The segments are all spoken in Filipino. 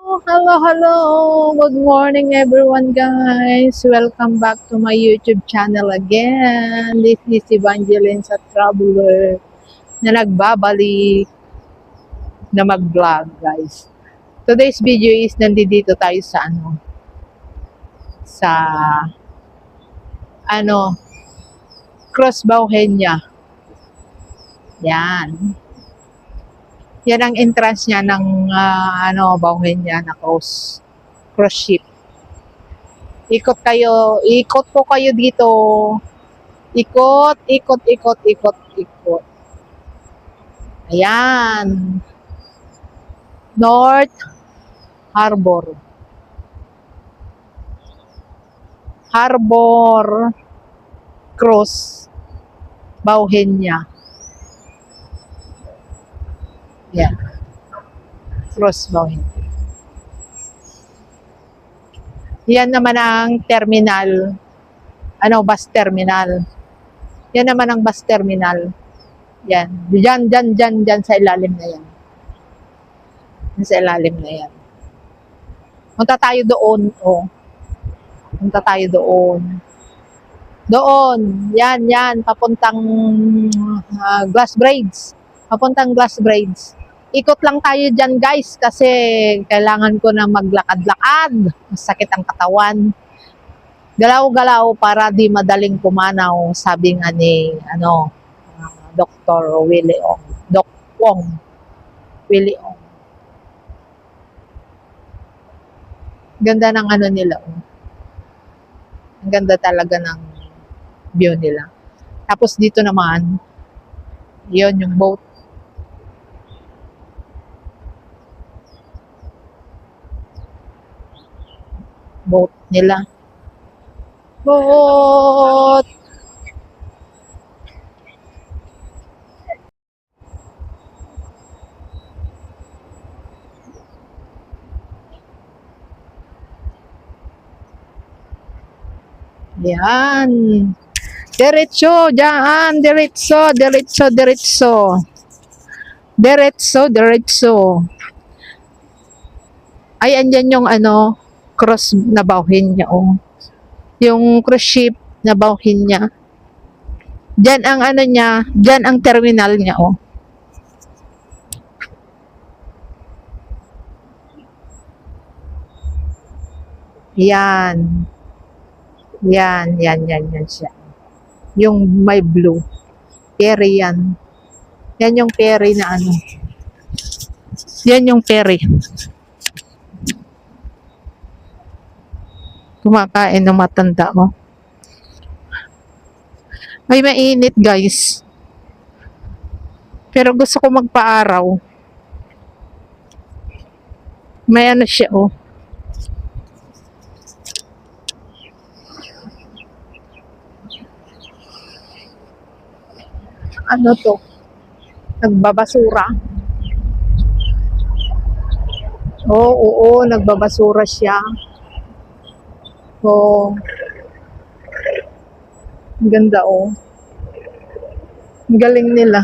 Hello. Good morning, everyone, guys. Welcome back to my YouTube channel again. This is Evangeline sa Traveler na nagbabalik na mag-vlog, guys. Today's video is nandito tayo sa Cross Bauhenia. Yan. Yan ang entrance niya ng Bauhenia na cruise ship. Ikot po kayo dito. Ikot. Ayan. North Harbor Cross Bauhenia. Yeah. Cross Bauhenia. Yan naman ang terminal. Bus terminal. Yan naman ang bus terminal. Yan. Diyan sa ilalim na yan. Sa ilalim na yan. Punta tayo doon. Punta tayo doon. Yan. Papuntang Glass Braids. Papuntang Glass Braids. Ikot lang tayo dyan, guys, kasi kailangan ko na maglakad-lakad. Masakit ang katawan. Galaw-galaw para di madaling pumanaw, sabi nga ni Dr. Willie Ong. Doc Wong. Willie Ong. Ganda ng nila. Ang ganda talaga ng view nila. Tapos dito naman, yun yung boat. Boat nila. Boat! Yan. Diretso, dyan. Diretso. Ay, andyan yung cross na Bauhenia, yung cruise ship na Bauhenia. Diyan ang niya, diyan ang terminal niya, Yan siya. Yung may blue. Ferry yan. Yan yung ferry na Yan yung ferry. Kumakain ng matanda, Ay, mainit, guys. Pero gusto ko magpa-araw. May siya, to? Nagbabasura. Oo, nagbabasura siya. Ang ganda, Ang galing nila.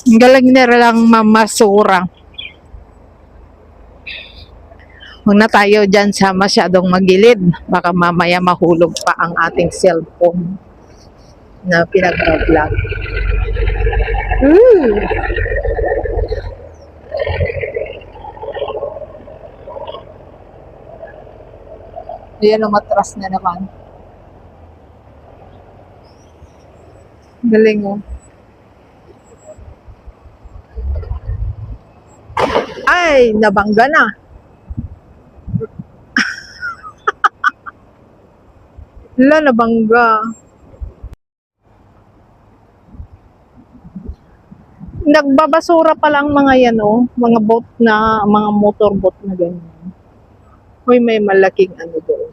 Ang galing nila lang mamasura. Huwag na tayo dyan sa masyadong magilid. Baka mamaya mahulog pa ang ating cellphone na pinag-vlog. Ayan, matras na naman. Galing, Ay, nabangga na. Nabangga. Nagbabasura pa lang mga yan, mga boat na, mga motorboat na ganyan. Hoy, may malaking doon.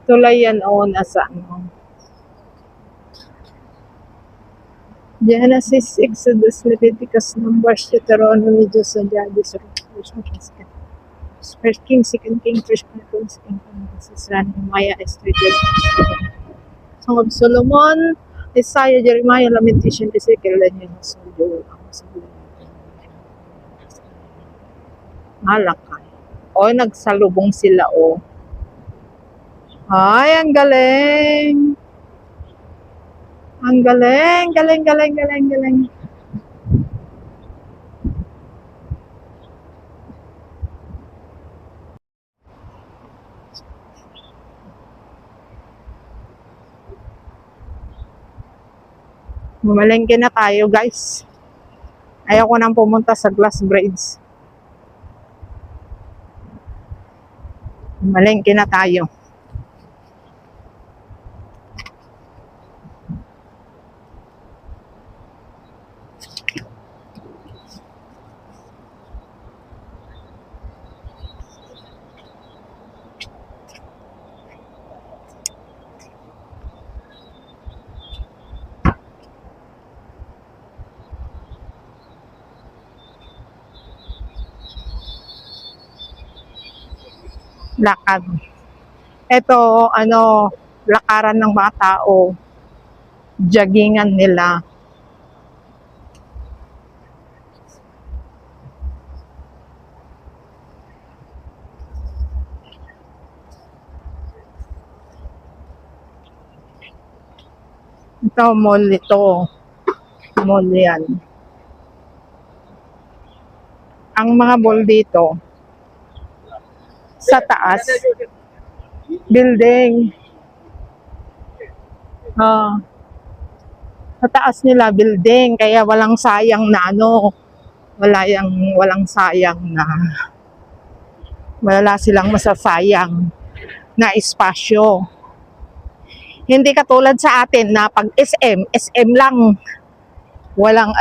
Tulay yan, nasa Genesis, Exodus, Leviticus, Numbers, Deuteronomy, Joshua, Judges, First King, Second King, First Chronicles, Second Chronicles, Israel, Maya, Esther, Song of Solomon, Isaiah, Jeremiah, Lamentation, Ezekiel, Daniel, Joel, Malakay. O, nagsalubong sila, o. Ay, ang galing. Ang galing, galing, galing, galing, galing. Mamalengke na tayo, guys. Ayoko nang pumunta sa Glass Bridge. Mamalengke na tayo. Lakad. Ito, lakaran ng mga tao. Joggingan nila. Ito, mall ito. Mall yan. Ang mga mall dito, sa taas, building. Sa taas nila, building. Kaya walang sayang na walang sayang na, wala silang masasayang na espasyo. Hindi katulad sa atin na pag SM lang. Walang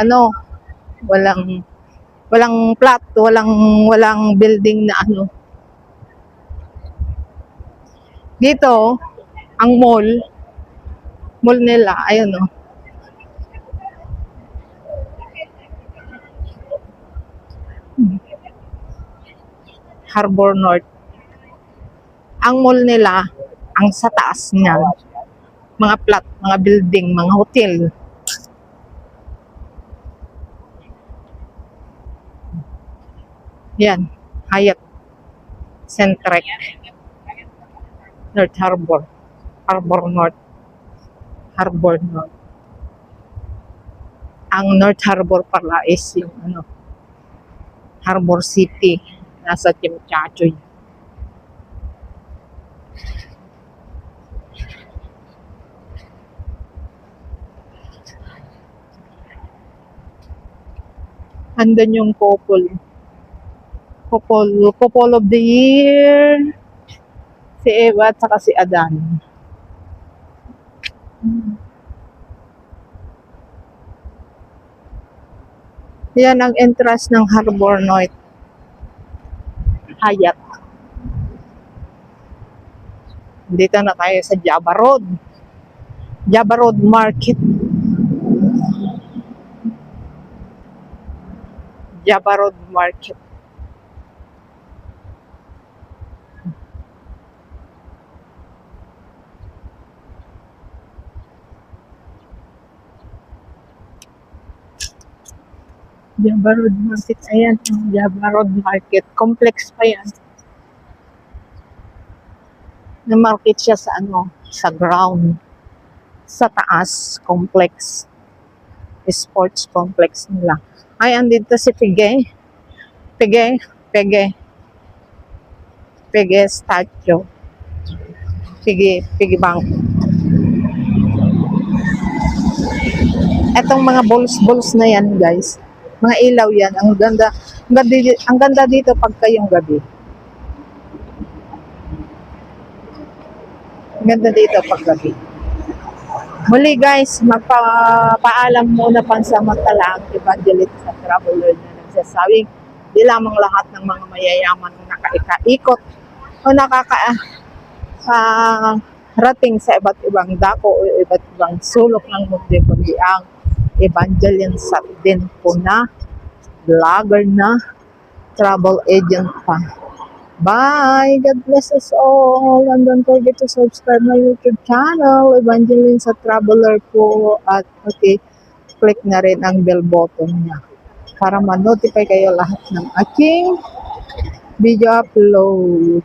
walang plot, walang building na . Dito, ang mall nila, ayun . Harbor North. Ang mall nila, ang sa taas niya, mga plot, mga building, mga hotel. Yan, Hyatt Centric. North Harbor. Harbor North. Harbor North. Ang North Harbor pala is yung Harbor City. Nasa Chimchachoy. Andun yung couple of the year. Si Eva at saka si Adan. Yan ang entrance ng Harbor North. Hyatt. Dito na tayo sa Java Road. Java Road Market. Java Road Market. Java Road Market. Ayan, Java Road Market. Complex pa yan. Na-market siya sa sa ground. Sa taas, complex. Sports complex nila. Ay, andito si Pege. Pege statue. Piggy bank. Etong mga balls na yan, guys. Mga ilaw yan. Ang ganda dito pagka yung gabi. Ang ganda dito pag gabi. Muli guys, magpapaalam muna pansamantala ang evangelist sa traveler na nagsasawing di lamang lahat ng mga mayayaman nakakaikot o rating sa iba't ibang dako o iba't ibang sulok ng mundo, kundi ang evangelist din po na vlogger na travel agent pa. Bye! God bless us all. And don't forget to subscribe my YouTube channel, Evangeline sa Traveler po. At click na rin ang bell button niya para ma-notify kayo lahat ng aking video upload.